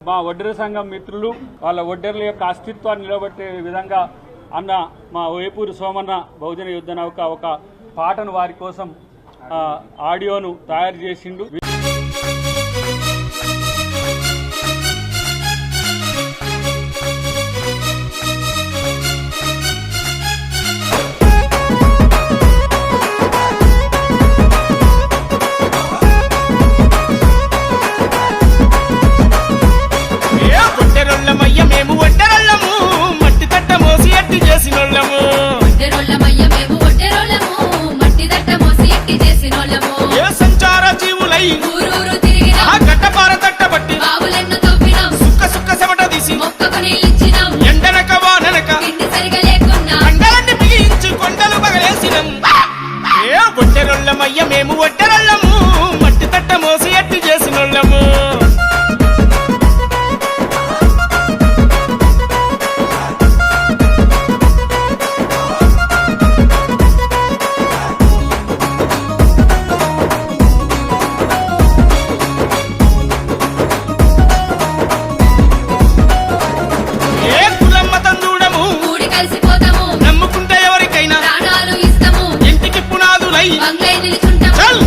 మా ఒడ్డెర సంఘం మిత్రులు వాళ్ళ ఒడ్డెర్ల యొక్క అస్తిత్వాన్ని నిలబెట్టే విధంగా అన్న మా వేపూరు సోమన్న బహుజన యుద్ధ నౌక ఒక పాటను వారి కోసం ఆడియోను తయారు చేసిండు. ఒడ్డెరొల్లమయ్య మేము ఒడ్డెరొల్లము మట్టి తట్ట మోసి ఎట్టి చేసినోళ్ళము.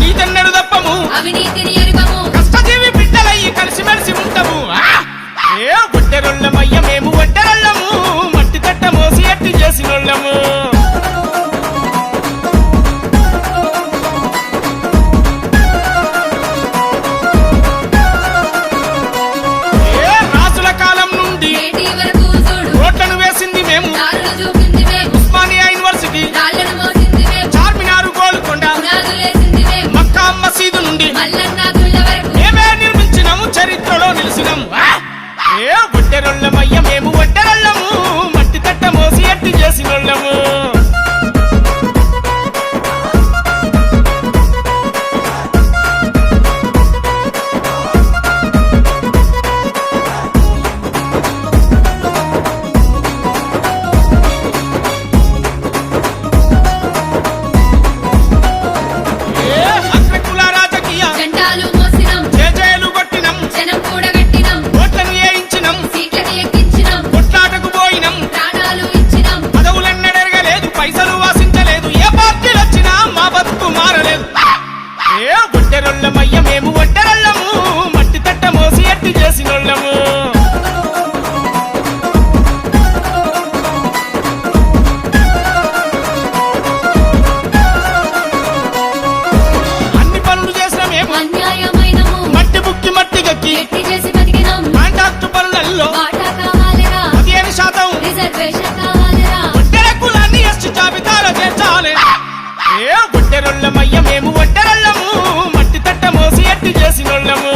నీతెన్నడు తప్పము కష్టజీవి బిడ్డలయ్యి కలిసిమెలిసి ఉంటాము. ఒడ్డెరొల్లమయ్య మేము ఒడ్డెరొల్లము మట్టి తట్ట మోసి ఎట్టి చేసినోళ్ళము. రాజుల కాలం నుండి రోడ్లను వేసింది మేము. ఉస్మానియా యూనివర్సిటీ మసీదు నుండి మేమే నిర్మించినాము, చరిత్రలో నిలిచినాము. ఒడ్డెరొల్లమయ్య మేము ఒడ్డెరొల్లము మట్టి తట్ట మోసి ఎట్టి చేసినోళ్ళము. ఒడ్డెరొల్లమయ్య మేము ఒడ్డెరొల్లము మట్టి తట్ట మోసి ఎట్టి చేసినోళ్ళము. అన్ని పనులు చేసిన మేము మట్టి బుక్కి మట్టి గక్కి కాంట్రాక్టు పనులలో 15% ఒడ్డెర కులాన్ని ఎస్టీ జాబితాలో చేర్చాలి. ఒడ్డెరొల్లమయ్య మేము ఒడ్డెరొల్లము మట్టి తట్ట మోసి ఎట్టి చేసినోళ్ళము.